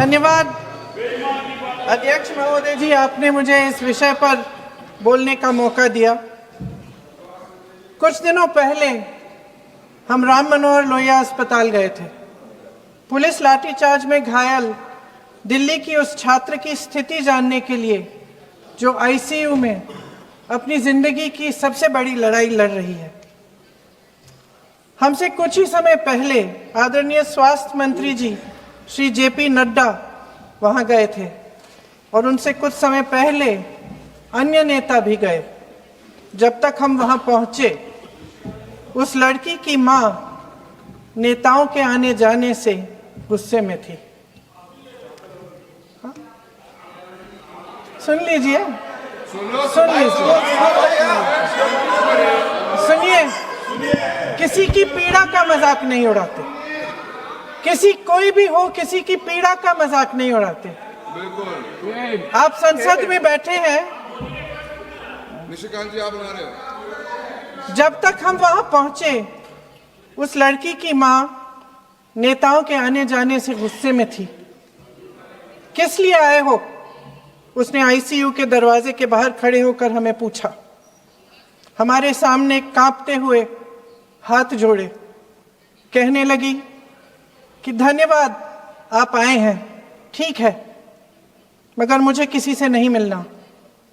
धन्यवाद अध्यक्ष महोदय जी, आपने मुझे इस विषय पर बोलने का मौका दिया। कुछ दिनों पहले हम राम मनोहर लोहिया अस्पताल गए थे। पुलिस लाठीचार्ज में घायल दिल्ली की उस छात्र की स्थिति जानने के लिए जो आईसीयू में अपनी जिंदगी की सबसे बड़ी लड़ाई लड़ रही है। हमसे कुछ ही समय पहले आदरणीय स्वास्थ्य मंत्री जी श्री जेपी नड्डा वहां गए थे और उनसे कुछ समय पहले अन्य नेता भी गए। जब तक हम वहां पहुंचे, उस लड़की की मां नेताओं के आने जाने से गुस्से में थी। सुन लीजिए, सुनिए, किसी की पीड़ा का मजाक नहीं उड़ाते। कोई भी हो, किसी की पीड़ा का मजाक नहीं उड़ाते। आप संसद में बैठे हैं, निशिकांत जी आप बना रहे हो। जब तक हम वहां पहुंचे, उस लड़की की मां नेताओं के आने जाने से गुस्से में थी। किस लिए आए हो? उसने आईसीयू के दरवाजे के बाहर खड़े होकर हमें पूछा। हमारे सामने कांपते हुए हाथ जोड़े कहने लगी कि धन्यवाद आप आए हैं, ठीक है, मगर मुझे किसी से नहीं मिलना,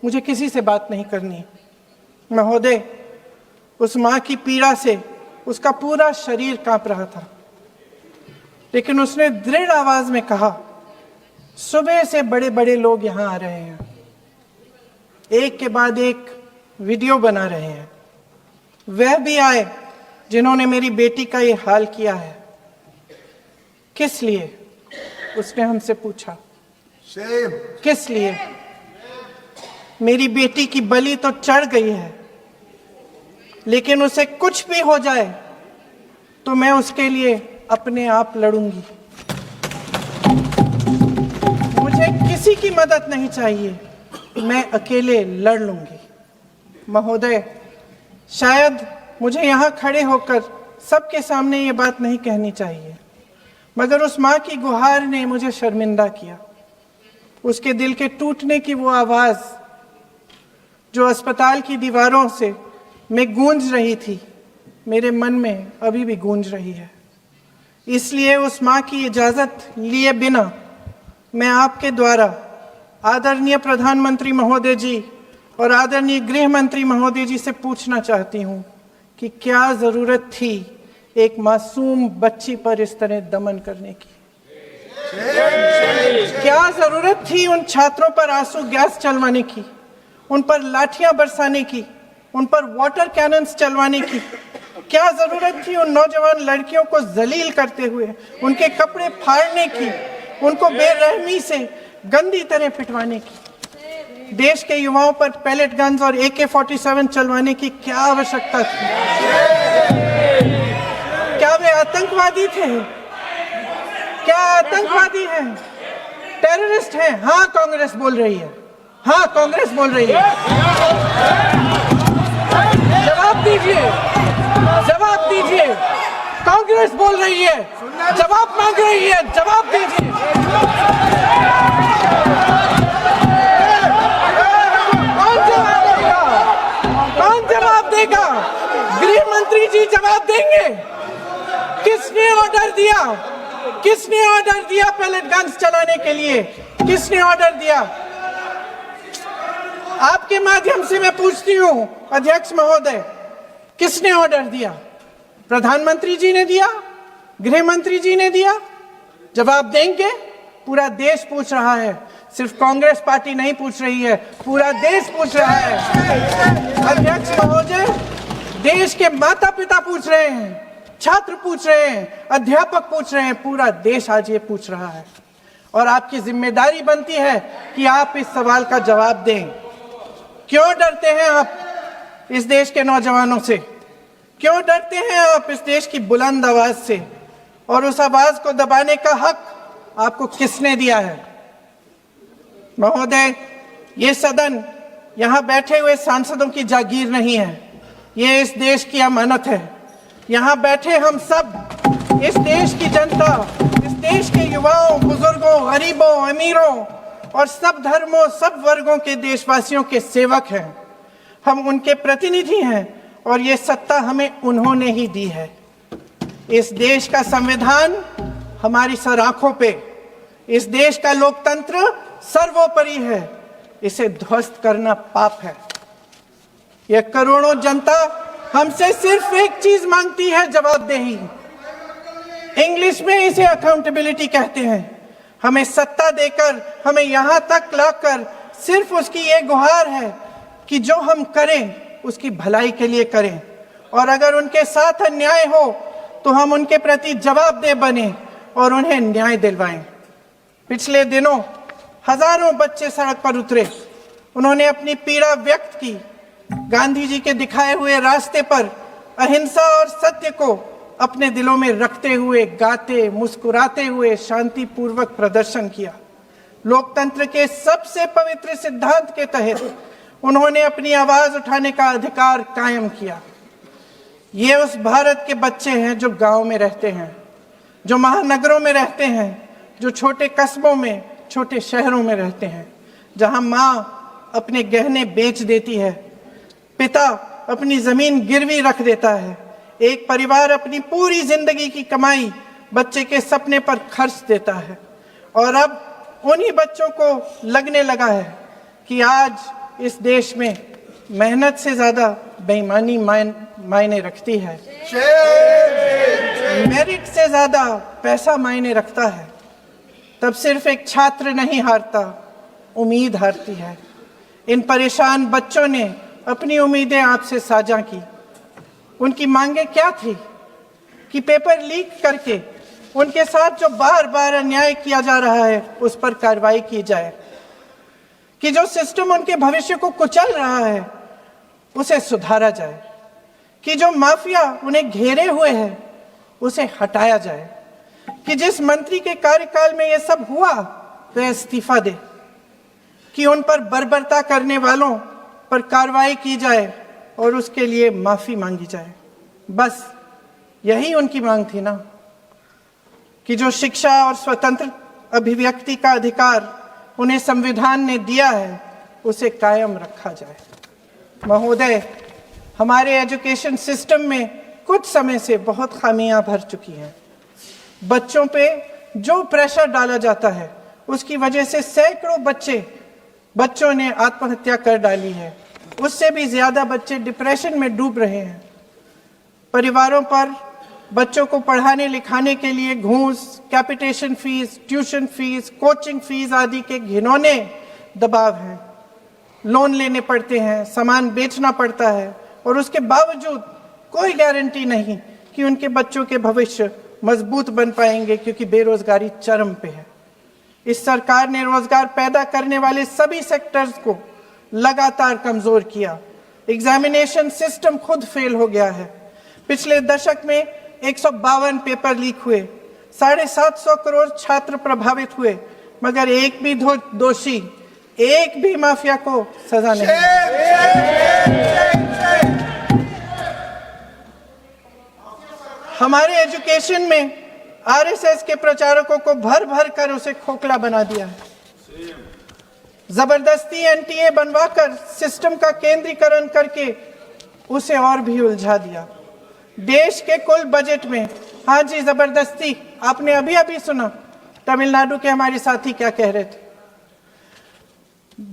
मुझे किसी से बात नहीं करनी। महोदय, उस मां की पीड़ा से उसका पूरा शरीर कांप रहा था, लेकिन उसने दृढ़ आवाज में कहा, सुबह से बड़े बड़े लोग यहां आ रहे हैं, एक के बाद एक वीडियो बना रहे हैं। वह भी आए जिन्होंने मेरी बेटी का ये हाल किया है। किस लिए? उसने हमसे पूछा। किस लिए? मेरी बेटी की बलि तो चढ़ गई है, लेकिन उसे कुछ भी हो जाए तो मैं उसके लिए अपने आप लड़ूंगी। मुझे किसी की मदद नहीं चाहिए, मैं अकेले लड़ लूंगी। महोदय, शायद मुझे यहाँ खड़े होकर सबके सामने ये बात नहीं कहनी चाहिए, मगर उस माँ की गुहार ने मुझे शर्मिंदा किया। उसके दिल के टूटने की वो आवाज जो अस्पताल की दीवारों से में गूंज रही थी, मेरे मन में अभी भी गूंज रही है। इसलिए उस माँ की इजाजत लिए बिना मैं आपके द्वारा आदरणीय प्रधानमंत्री महोदय जी और आदरणीय गृह मंत्री महोदय जी से पूछना चाहती हूँ कि क्या जरूरत थी एक मासूम बच्ची पर इस तरह दमन करने की? क्या जरूरत थी उन छात्रों पर आंसू गैस चलवाने की, उन पर लाठियां बरसाने की, उन पर वाटर कैनन्स चलवाने की? क्या जरूरत थी उन नौजवान लड़कियों को जलील करते हुए उनके कपड़े फाड़ने की, उनको बेरहमी से गंदी तरह पिटवाने की? देश के युवाओं पर पैलेट गन्स और AK-47 चलवाने की क्या आवश्यकता थी? क्या वे आतंकवादी थे? क्या आतंकवादी हैं? टेररिस्ट हैं? हाँ, कांग्रेस बोल रही है। हाँ, कांग्रेस बोल रही है। जवाब दीजिए, जवाब दीजिए। कांग्रेस बोल रही है, जवाब मांग रही है, जवाब दीजिए। कौन जवाब देगा? गृह मंत्री जी जवाब देंगे। किसने ऑर्डर दिया? किसने ऑर्डर दिया पैलेट गन्स चलाने के लिए? किसने ऑर्डर दिया? आपके माध्यम से मैं पूछती हूं अध्यक्ष महोदय, किसने ऑर्डर दिया? प्रधानमंत्री जी ने दिया? गृह मंत्री जी ने दिया? जवाब देंगे? पूरा देश पूछ रहा है, सिर्फ कांग्रेस पार्टी नहीं पूछ रही है, पूरा देश पूछ रहा है। अध्यक्ष महोदय, देश के माता पिता पूछ रहे हैं, छात्र पूछ रहे हैं, अध्यापक पूछ रहे हैं, पूरा देश आज ये पूछ रहा है। और आपकी जिम्मेदारी बनती है कि आप इस सवाल का जवाब दें। क्यों डरते हैं आप इस देश के नौजवानों से? क्यों डरते हैं आप इस देश की बुलंद आवाज से? और उस आवाज को दबाने का हक आपको किसने दिया है? महोदय, ये सदन यहाँ बैठे हुए सांसदों की जागीर नहीं है, ये इस देश की अमानत है। यहाँ बैठे हम सब, इस देश की जनता, इस देश के युवाओं, बुजुर्गों, गरीबों, अमीरों और सब धर्मों, सब वर्गों के देशवासियों के सेवक हैं। हम उनके प्रतिनिधि हैं और ये सत्ता हमें उन्होंने ही दी है। इस देश का संविधान हमारी सर आंखों पे, इस देश का लोकतंत्र सर्वोपरि है। इसे ध्वस्त करना पाप है। यह करोड़ों जनता हमसे सिर्फ एक चीज मांगती है, जवाबदेही। इंग्लिश में इसे अकाउंटेबिलिटी कहते हैं। हमें सत्ता देकर, हमें यहां तक लाकर सिर्फ उसकी ये गुहार है कि जो हम करें उसकी भलाई के लिए करें, और अगर उनके साथ अन्याय हो तो हम उनके प्रति जवाबदेह बने और उन्हें न्याय दिलवाएं। पिछले दिनों हजारों बच्चे सड़क पर उतरे। उन्होंने अपनी पीड़ा व्यक्त की। गांधी जी के दिखाए हुए रास्ते पर अहिंसा और सत्य को अपने दिलों में रखते हुए, गाते, मुस्कुराते हुए शांतिपूर्वक प्रदर्शन किया। लोकतंत्र के सबसे पवित्र सिद्धांत के तहत उन्होंने अपनी आवाज उठाने का अधिकार कायम किया। ये उस भारत के बच्चे हैं जो गांव में रहते हैं, जो महानगरों में रहते हैं, जो छोटे कस्बों में, छोटे शहरों में रहते हैं, जहां माँ अपने गहने बेच देती है, पिता अपनी जमीन गिरवी रख देता है, एक परिवार अपनी पूरी जिंदगी की कमाई बच्चे के सपने पर खर्च देता है। और अब उन्हीं बच्चों को लगने लगा है कि आज इस देश में मेहनत से ज्यादा बेईमानी मायने रखती है, मेरिट से ज्यादा पैसा मायने रखता है। तब सिर्फ एक छात्र नहीं हारता, उम्मीद हारती है। इन परेशान बच्चों ने अपनी उम्मीदें आपसे साझा की। उनकी मांगे क्या थी? कि पेपर लीक करके उनके साथ जो बार बार अन्याय किया जा रहा है उस पर कार्रवाई की जाए, कि जो सिस्टम उनके भविष्य को कुचल रहा है उसे सुधारा जाए, कि जो माफिया उन्हें घेरे हुए है उसे हटाया जाए, कि जिस मंत्री के कार्यकाल में यह सब हुआ वह इस्तीफा दे, कि उन पर बर्बरता करने वालों पर कार्रवाई की जाए और उसके लिए माफी मांगी जाए। बस यही उनकी मांग थी ना, कि जो शिक्षा और स्वतंत्र अभिव्यक्ति का अधिकार उन्हें संविधान ने दिया है उसे कायम रखा जाए। महोदय, हमारे एजुकेशन सिस्टम में कुछ समय से बहुत खामियां भर चुकी हैं। बच्चों पे जो प्रेशर डाला जाता है उसकी वजह से सैकड़ों बच्चों ने आत्महत्या कर डाली है। उससे भी ज्यादा बच्चे डिप्रेशन में डूब रहे हैं। परिवारों पर बच्चों को पढ़ाने लिखाने के लिए घूस, capitation fees, tuition fees, coaching fees आदि के घिनौने दबाव हैं। लोन लेने पड़ते हैं, सामान बेचना पड़ता है और उसके बावजूद कोई गारंटी नहीं कि उनके बच्चों के भविष्य मजबूत बन पाएंगे, क्योंकि बेरोजगारी चरम पे है। इस सरकार ने रोजगार पैदा करने वाले सभी सेक्टर्स को लगातार कमजोर किया। एग्जामिनेशन सिस्टम खुद फेल हो गया है। पिछले दशक में 152 पेपर लीक हुए, 750 करोड़ छात्र प्रभावित हुए, मगर एक भी दोषी, एक भी माफिया को सजा नहीं। हमारे एजुकेशन में आरएसएस के प्रचारकों को भर भर कर उसे खोखला बना दिया है। जबरदस्ती एनटीए बनवाकर सिस्टम का केंद्रीकरण करके उसे और भी उलझा दिया। देश के कुल बजट में, हाँ जी जबरदस्ती, आपने अभी अभी सुना तमिलनाडु के हमारे साथी क्या कह रहे थे।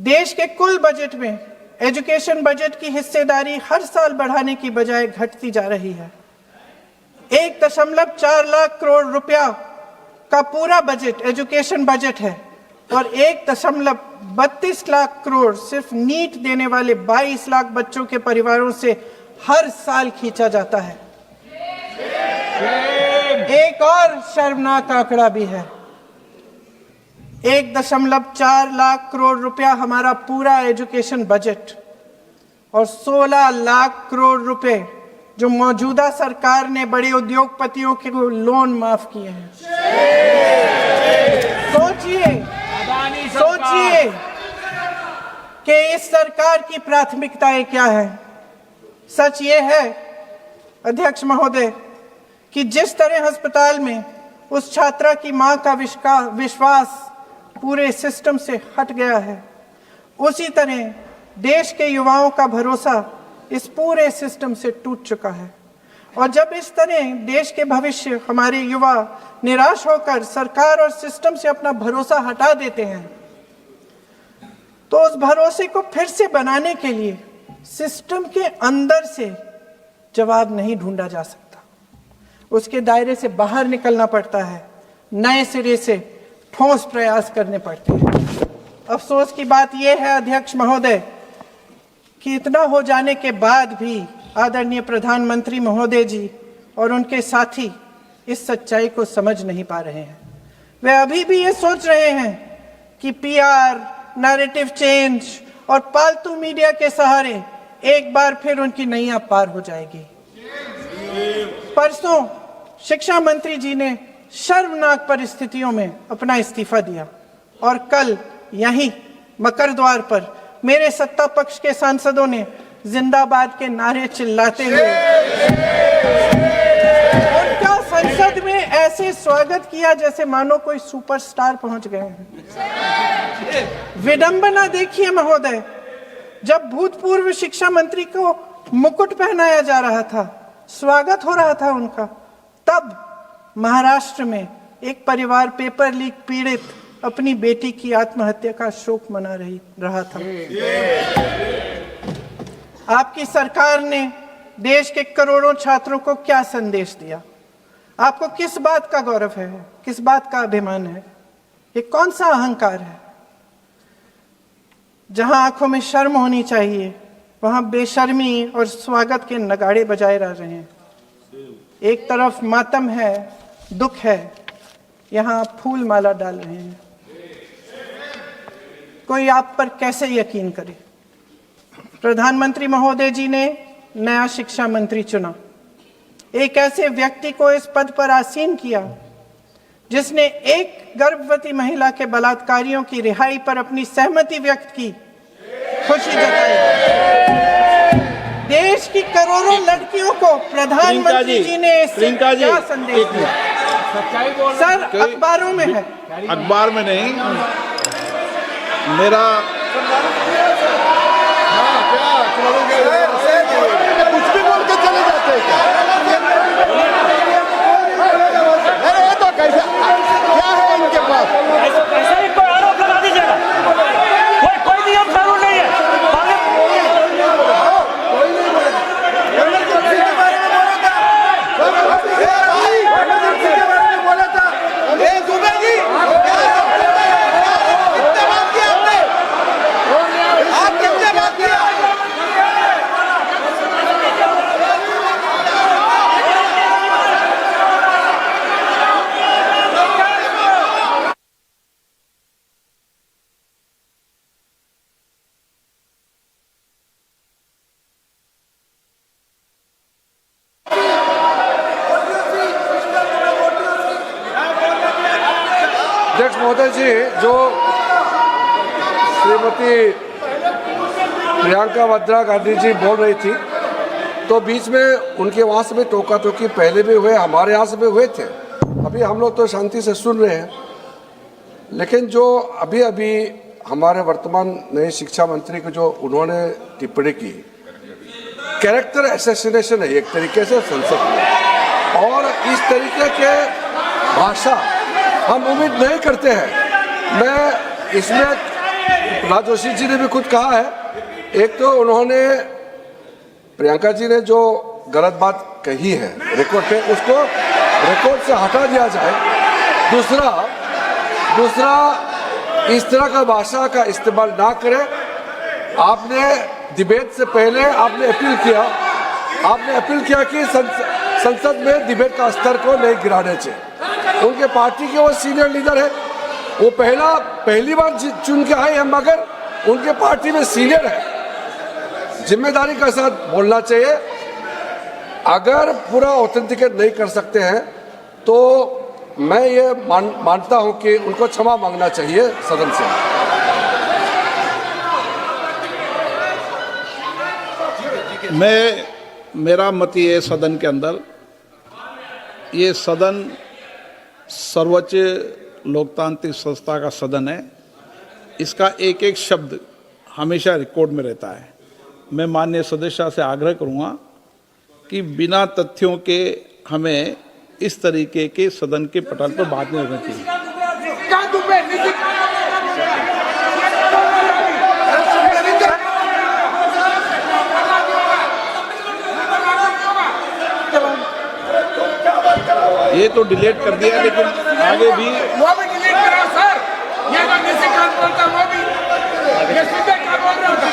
देश के कुल बजट में एजुकेशन बजट की हिस्सेदारी हर साल बढ़ाने की बजाय घटती जा रही है। 1.4 लाख करोड़ रुपया का पूरा बजट एजुकेशन बजट है और 1.32 लाख करोड़ सिर्फ नीट देने वाले 22 लाख बच्चों के परिवारों से हर साल खींचा जाता है। एक और शर्मनाक आंकड़ा भी है। 1.4 लाख करोड़ रुपया हमारा पूरा एजुकेशन बजट और 16 लाख करोड़ रुपए जो मौजूदा सरकार ने बड़े उद्योगपतियों के लोन माफ किए हैं। सोचिए कि इस सरकार की प्राथमिकताएं क्या है। सच ये है अध्यक्ष महोदय कि जिस तरह अस्पताल में उस छात्रा की मां का विश्वास पूरे सिस्टम से हट गया है, उसी तरह देश के युवाओं का भरोसा इस पूरे सिस्टम से टूट चुका है। और जब इस तरह देश के भविष्य हमारे युवा निराश होकर सरकार और सिस्टम से अपना भरोसा हटा देते हैं, तो उस भरोसे को फिर से बनाने के लिए सिस्टम के अंदर से जवाब नहीं ढूंढा जा सकता, उसके दायरे से बाहर निकलना पड़ता है, नए सिरे से ठोस प्रयास करने पड़ते हैं। अफसोस की बात यह है अध्यक्ष महोदय कि इतना हो जाने के बाद भी आदरणीय प्रधानमंत्री महोदय जी और उनके साथी इस सच्चाई को समझ नहीं पा रहे हैं। वे अभी भी ये सोच रहे हैं कि पीआर, नैरेटिव चेंज और पालतू मीडिया के सहारे एक बार फिर उनकी नैया पार हो जाएगी। परसों शिक्षा मंत्री जी ने शर्मनाक परिस्थितियों में अपना इस्तीफा दिया और कल यहीं मकर द्वार पर मेरे सत्ता पक्ष के सांसदों ने जिंदाबाद के नारे चिल्लाते हुए उनका संसद में ऐसे स्वागत किया जैसे मानो कोई सुपरस्टार पहुंच गए हैं। विडंबना देखिए महोदय, जब भूतपूर्व शिक्षा मंत्री को मुकुट पहनाया जा रहा था, स्वागत हो रहा था उनका, तब महाराष्ट्र में एक परिवार पेपर लीक पीड़ित अपनी बेटी की आत्महत्या का शोक मना रहा था। आपकी सरकार ने देश के करोड़ों छात्रों को क्या संदेश दिया? आपको किस बात का गौरव है, किस बात का अभिमान है? ये कौन सा अहंकार है? जहां आंखों में शर्म होनी चाहिए वहां बेशर्मी और स्वागत के नगाड़े बजाए जा रहे हैं। एक तरफ मातम है, दुख है, यहां फूल माला डाल रहे हैं। कोई आप पर कैसे यकीन करे? प्रधानमंत्री महोदय जी ने नया शिक्षा मंत्री चुना, एक ऐसे व्यक्ति को इस पद पर आसीन किया जिसने एक गर्भवती महिला के बलात्कारियों की रिहाई पर अपनी सहमति व्यक्त की, खुशी जताई। देश की करोड़ों लड़कियों को प्रधानमंत्री जी ने इससे क्या संदेश दिया? सर, अखबारों में है, अखबार में नहीं। मेरा कुछ भी बोल के चले जाते हैं क्या? अरे ये तो कैसे, क्या है इनके पास? ऐसा ही कोई आरोप लगा दीजिएगा, कोई नियम कानून नहीं है। अध्यक्ष महोदय जी, जो श्रीमती प्रियंका वाड्रा गांधी जी बोल रही थी, तो बीच में उनके वहाँ से भी टोका टोकी पहले भी हुए, हमारे यहाँ से भी हुए थे। अभी हम लोग तो शांति से सुन रहे हैं, लेकिन जो अभी अभी हमारे वर्तमान नए शिक्षा मंत्री को जो उन्होंने टिप्पणी की, कैरेक्टर असैसिनेशन है एक तरीके से संसद में, और इस तरीके के भाषा हम उम्मीद नहीं करते हैं। मैं इसमें प्रहलाद जोशी जी ने भी खुद कहा है, एक तो उन्होंने प्रियंका जी ने जो गलत बात कही है रिकॉर्ड पे, उसको रिकॉर्ड से हटा दिया जाए। दूसरा इस तरह का भाषा का इस्तेमाल ना करें। आपने डिबेट से पहले आपने अपील किया कि संसद में डिबेट का स्तर को नहीं गिराने चाहिए। उनके पार्टी के वो सीनियर लीडर है, वो पहली बार चुन के आए हैं, मगर उनके पार्टी में सीनियर है। जिम्मेदारी के साथ बोलना चाहिए। अगर पूरा ऑथेंटिकेट नहीं कर सकते हैं तो मैं ये मानता हूं कि उनको क्षमा मांगना चाहिए सदन से। मेरा मत ये सदन के अंदर, ये सदन सर्वोच्च लोकतांत्रिक संस्था का सदन है, इसका एक एक शब्द हमेशा रिकॉर्ड में रहता है। मैं माननीय सदस्य से आग्रह करूंगा कि बिना तथ्यों के हमें इस तरीके के सदन के पटल पर बात नहीं करनी चाहिए। ये तो डिलीट कर दिया, लेकिन आगे भी वो भी डिलीट करा सर। ये तो किसी का बोलता वो भी ये सीधे क्या बोल रहा था,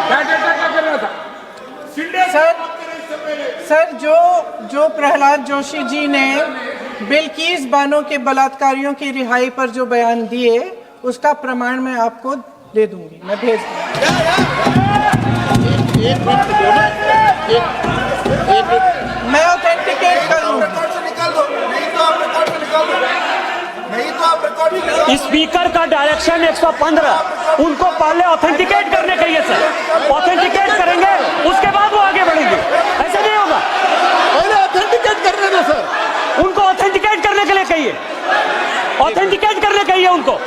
क्या कर रहा था सर जो प्रहलाद जोशी जी ने बिल्किस बानो के बलात्कारियों की रिहाई पर जो बयान दिए, उसका प्रमाण मैं आपको दे दूंगी, मैं भेज मैं ऑथेंटिकेट करूंगा। स्पीकर का डायरेक्शन 115, उनको पहले ऑथेंटिकेट करने कहिए सर। ऑथेंटिकेट करेंगे उसके बाद वो आगे बढ़ेंगे, ऐसे नहीं होगा। पहले ऑथेंटिकेट करने दो सर। उनको ऑथेंटिकेट करने के लिए कहिए, ऑथेंटिकेट करने कहिए उनको।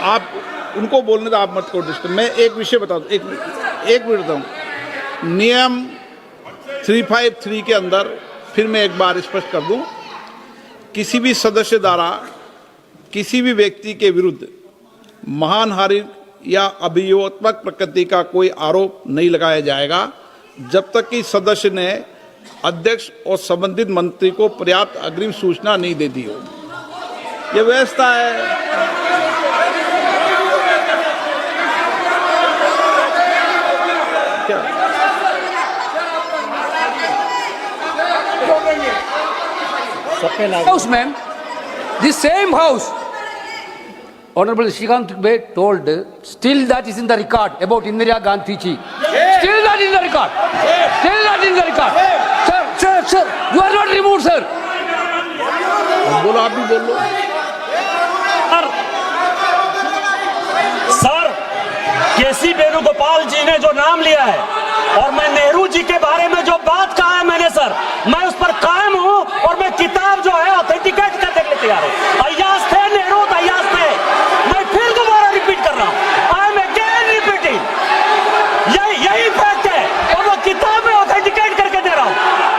आप उनको बोलने दो, आप मत करो डिस्टर्ब। मैं एक विषय बता दूं, एक मिनट बताऊं। नियम 353 के अंदर फिर मैं एक बार स्पष्ट कर दूं, किसी भी सदस्य द्वारा किसी भी व्यक्ति के विरुद्ध मानहानि या अभियोगात्मक प्रकृति का कोई आरोप नहीं लगाया जाएगा जब तक कि सदस्य ने अध्यक्ष और संबंधित मंत्री को पर्याप्त अग्रिम सूचना नहीं दे दी हो। यह व्यवस्था है। House, ma'am. The same house. Honorable Shrikant Bey told, still that is in the record about Indira Gandhi ji. Still that is in the record. Still that is in the record. Sir, you are not removed, sir. बोलो, आप भी बोल लो। Sir, केसी वेणुगोपाल जी ने जो नाम लिया है और मैं नेहरू जी के बारे में जो बात कहा है मैंने सर, मैं उस पर कायम हूं और मैं किताब जो है ऑथेंटिकेट करने के लिए तैयार हूं। अय्याज थे नेहरू, अय्याज थे। मैं फिर दोबारा रिपीट कर रहा हूं, आई एम अगेन रिपीटिंग। यही फैक्ट है और वो किताब में ऑथेंटिकेट करके दे रहा हूं।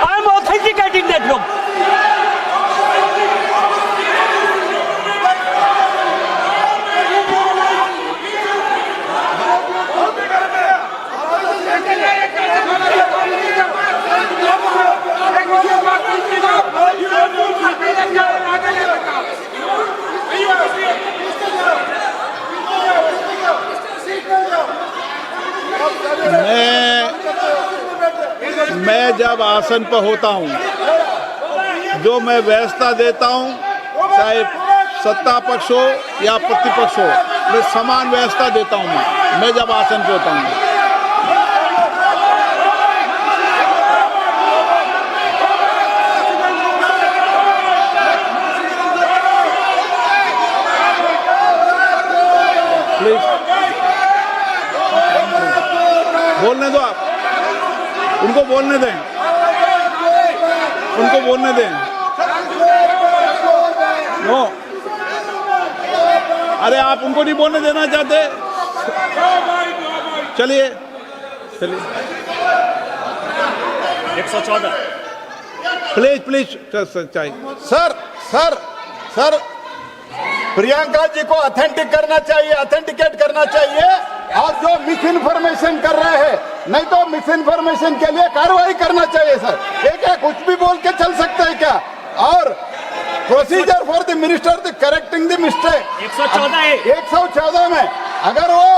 I am authenticating that book. मैं जब आसन पर होता हूं, जो मैं व्यवस्था देता हूं, चाहे सत्ता पक्ष हो या प्रतिपक्ष हो, मैं समान व्यवस्था देता हूं। मैं जब आसन पर होता हूं, प्लीज बोलने दो। आप उनको बोलने दें, उनको बोलने दें। नो, अरे आप उनको नहीं बोलने देना चाहते? चलिए 114 प्लीज चाहिए। सर प्रियंका जी को ऑथेंटिकेट करना चाहिए और जो मिस इन्फॉर्मेशन कर रहे हैं, नहीं तो मिस इन्फॉर्मेशन के लिए कार्रवाई करना चाहिए सर। एक कुछ भी बोल के चल सकते हैं क्या? और procedure for the minister the correcting the mistake 114 में अगर वो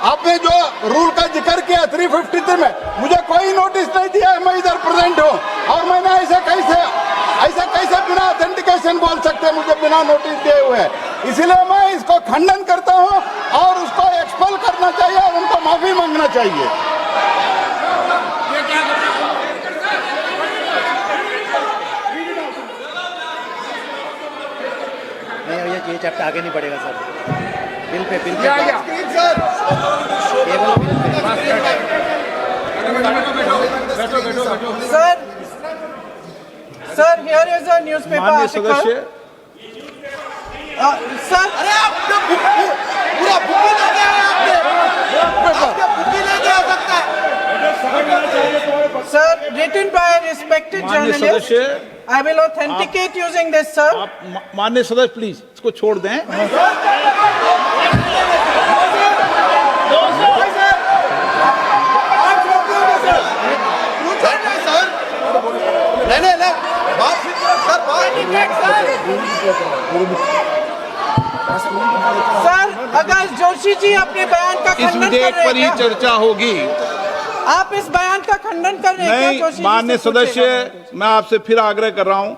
आपने जो रूल का जिक्र किया 353 में, मुझे कोई नोटिस नहीं दिया है, मैं इधर प्रेजेंट हूँ और मैंने ऐसे कैसे बिना ऑथेंटिकेशन बोल सकते, मुझे बिना नोटिस दिए हुए। इसलिए मैं इसको खंडन करता हूँ और उसको एक्सपेल करना चाहिए और उनको माफी मांगना चाहिए। नहीं, ये चैप्टर आगे नहीं बढ़ेगा सर। बिल पे क्या क्या केवल bill pay. Sir here is a newspaper माननीय आर्टिकल। सदस्य, सर पूरा बुकी लेके आए आपने, बुकी लेके आ सकता है। Sir written by a respected माननीय journalist, सदस्य, I will authenticate using this, sir. आप माननीय सदस्य प्लीज इसको छोड़ दें। सर अगर जोशी जी अपने बयान का इस खंडन कर विधेयक रहे पर ही हैं क्या? चर्चा होगी। आप इस बयान का खंडन कर रहे हैं क्या नहीं, जोशी जी माननीय से पूछेगा? सदस्य, मैं आपसे फिर आग्रह कर रहा हूं,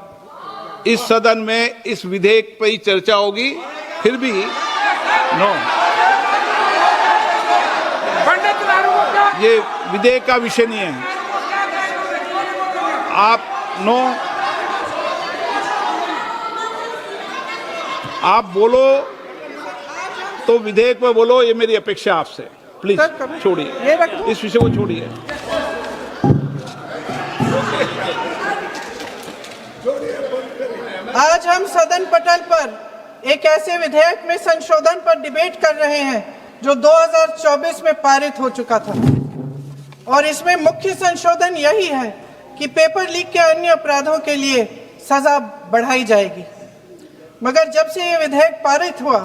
इस सदन में इस विधेयक पर ही चर्चा होगी। फिर भी नो, पंडित नारुओं का ये विधेयक का विषय नहीं है। आप नो, आप बोलो तो विधेयक पे बोलो, ये मेरी अपेक्षा आपसे। प्लीज सर, कभी- छोड़िए, ये रखो। इस विषय को छोड़िए। आज हम सदन पटल पर एक ऐसे विधेयक में संशोधन पर डिबेट कर रहे हैं जो 2024 में पारित हो चुका था और इसमें मुख्य संशोधन यही है कि पेपर लीक के अन्य अपराधों के लिए सजा बढ़ाई जाएगी। मगर जब से ये विधेयक पारित हुआ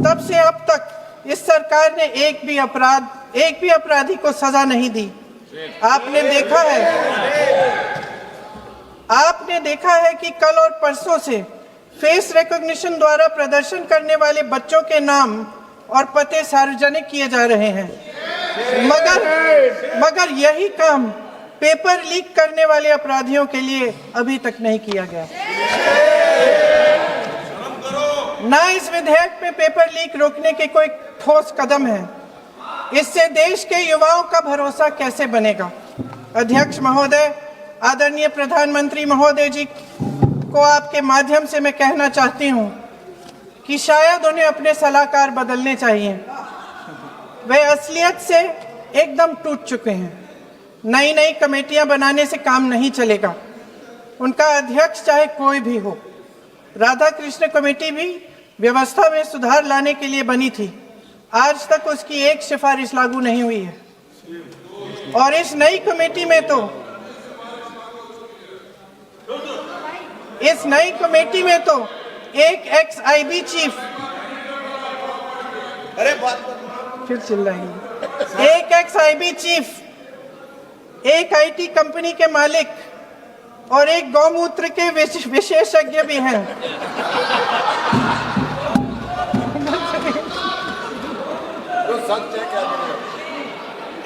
तब से अब तक इस सरकार ने एक भी अपराधी को सजा नहीं दी। आपने देखा है कि कल और परसों से फेस रिकॉग्निशन द्वारा प्रदर्शन करने वाले बच्चों के नाम और पते सार्वजनिक किए जा रहे हैं, मगर यही काम पेपर लीक करने वाले अपराधियों के लिए अभी तक नहीं किया गया। ना इस विधेयक में पेपर लीक रोकने के कोई ठोस कदम है। इससे देश के युवाओं का भरोसा कैसे बनेगा? अध्यक्ष महोदय, आदरणीय प्रधानमंत्री महोदय जी को आपके माध्यम से मैं कहना चाहती हूं कि शायद उन्हें अपने सलाहकार बदलने चाहिए। वे असलियत से एकदम टूट चुके हैं। नई कमेटियां बनाने से काम नहीं चलेगा। उनका अध्यक्ष चाहे कोई भी हो। राधा कृष्ण कमेटी भी व्यवस्था में सुधार लाने के लिए बनी थी। आज तक उसकी एक सिफारिश लागू नहीं हुई है और इस नई कमेटी में तो एक एक्स-आईबी चीफ, फिर चिल्लाएंगे, एक एक्स-आईबी चीफ, एक आईटी कंपनी के मालिक और एक गौमूत्र के विशेषज्ञ भी हैं।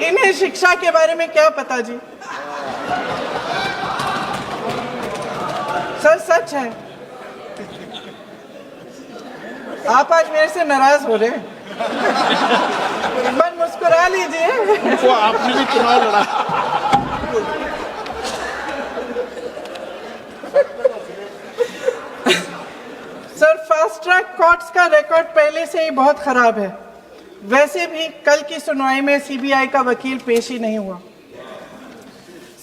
इन्हें शिक्षा के बारे में क्या पता जी? सर सच है। आप आज मेरे से नाराज हो रहे हैं। मन मुस्कुरा लीजिए। उनको आपने भी चुनाव लड़ा। सर फास्ट ट्रैक कोर्ट्स का रिकॉर्ड पहले से ही बहुत खराब है। वैसे भी कल की सुनवाई में सीबीआई का वकील पेश ही नहीं हुआ।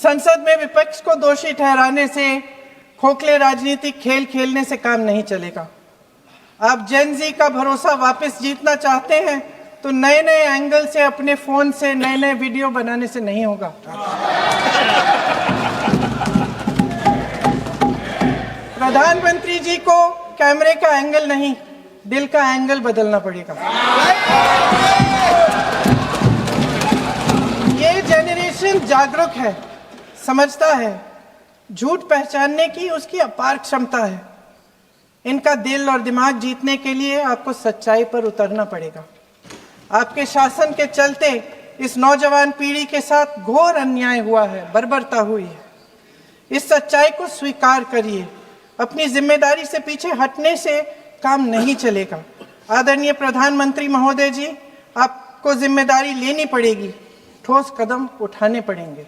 संसद में विपक्ष को दोषी ठहराने से, खोखले राजनीतिक खेल खेलने से काम नहीं चलेगा। आप जेन जी का भरोसा वापस जीतना चाहते हैं तो नए एंगल से अपने फोन से नए वीडियो बनाने से नहीं होगा। प्रधानमंत्री जी को कैमरे का एंगल नहीं, दिल का एंगल बदलना पड़ेगा। ये जेनरेशन जागरूक है, समझता है। झूठ पहचानने की उसकी अपार क्षमता है। इनका दिल और दिमाग जीतने के लिए आपको सच्चाई पर उतरना पड़ेगा। आपके शासन के चलते इस नौजवान पीढ़ी के साथ घोर अन्याय हुआ है, बर्बरता हुई है। इस सच्चाई को स्वीकार करिए। अपनी जिम्मेदारी से पीछे हटने से काम नहीं चलेगा। आदरणीय प्रधानमंत्री महोदय जी, आपको जिम्मेदारी लेनी पड़ेगी, ठोस कदम उठाने पड़ेंगे।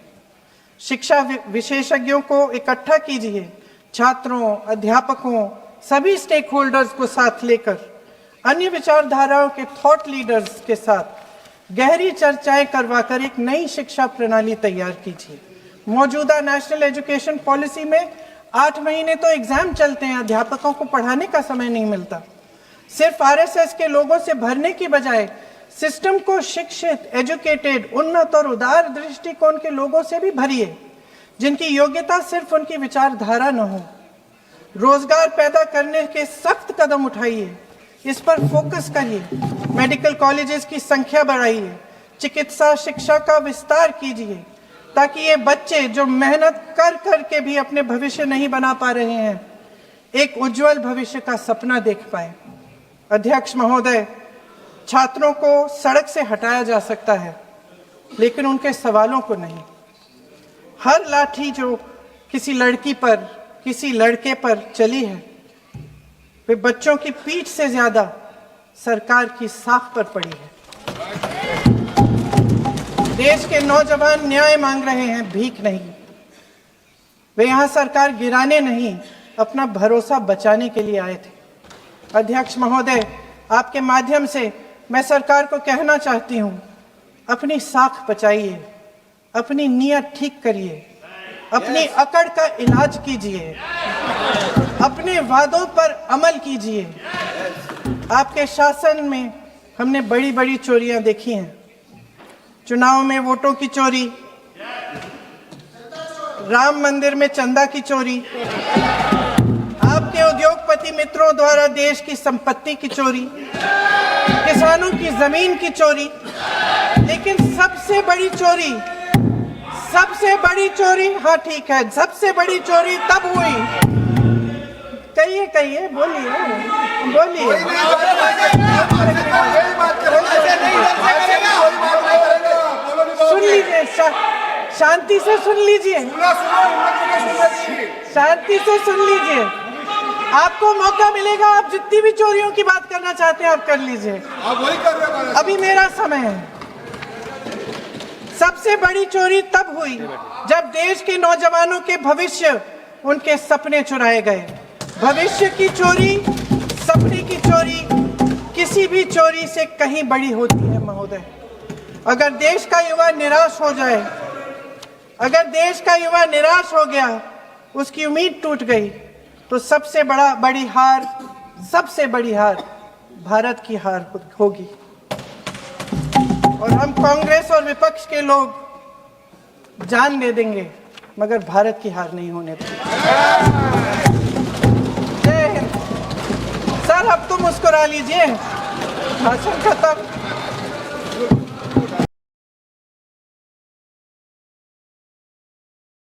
शिक्षा विशेषज्ञों को इकट्ठा कीजिए, छात्रों, अध्यापकों, सभी स्टेक होल्डर्स को साथ लेकर, अन्य विचारधाराओं के थॉट लीडर्स के साथ गहरी चर्चाएं करवाकर एक नई शिक्षा प्रणाली तैयार कीजिए। मौजूदा नेशनल एजुकेशन पॉलिसी में 8 महीने तो एग्जाम चलते हैं, अध्यापकों को पढ़ाने का समय नहीं मिलता। सिर्फ आरएसएस के लोगों से भरने की बजाय सिस्टम को शिक्षित, एजुकेटेड, उन्नत और उदार दृष्टिकोण के लोगों से भी भरिए, जिनकी योग्यता सिर्फ उनकी विचारधारा न हो। रोजगार पैदा करने के सख्त कदम उठाइए, इस पर फोकस करिए। मेडिकल कॉलेजेस की संख्या बढ़ाइए, चिकित्सा शिक्षा का विस्तार कीजिए, ताकि ये बच्चे जो मेहनत कर कर के भी अपने भविष्य नहीं बना पा रहे हैं, एक उज्जवल भविष्य का सपना देख पाए। अध्यक्ष महोदय, छात्रों को सड़क से हटाया जा सकता है, लेकिन उनके सवालों को नहीं। हर लाठी जो किसी लड़की पर, किसी लड़के पर चली है, वे बच्चों की पीठ से ज्यादा सरकार की साख पर पड़ी है। देश के नौजवान न्याय मांग रहे हैं, भीख नहीं। वे यहां सरकार गिराने नहीं, अपना भरोसा बचाने के लिए आए थे। अध्यक्ष महोदय, आपके माध्यम से मैं सरकार को कहना चाहती हूं, अपनी साख बचाइए, अपनी नीयत ठीक करिए, अपनी अकड़ का इलाज कीजिए, अपने वादों पर अमल कीजिए। आपके शासन में हमने बड़ी बड़ी चोरियां देखी हैं। चुनाव में वोटों की चोरी, राम मंदिर में चंदा की चोरी, आपके उद्योगपति मित्रों द्वारा देश की संपत्ति की चोरी, किसानों की जमीन की चोरी, लेकिन सबसे बड़ी चोरी, हाँ ठीक है, सबसे बड़ी चोरी तब हुई। कहिए, बोलिए। सुन लीजिए, शांति से सुन लीजिए, शांति से सुन लीजिए। आपको मौका मिलेगा, आप जितनी भी चोरियों की बात करना चाहते हैं आप कर लीजिए, अभी मेरा समय है। सबसे बड़ी चोरी तब हुई जब देश के नौजवानों के भविष्य, उनके सपने चुराए गए। भविष्य की चोरी, सपने की चोरी किसी भी चोरी से कहीं बड़ी होती है महोदय। अगर देश का युवा निराश हो जाए, अगर देश का युवा निराश हो गया, उसकी उम्मीद टूट गई, तो सबसे बड़ी हार भारत की हार होगी। और हम कांग्रेस और विपक्ष के लोग जान दे देंगे, मगर भारत की हार नहीं होने देंगे। जय हिंद। सर, अब तो मुस्कुरा लीजिए, भाषण खत्म।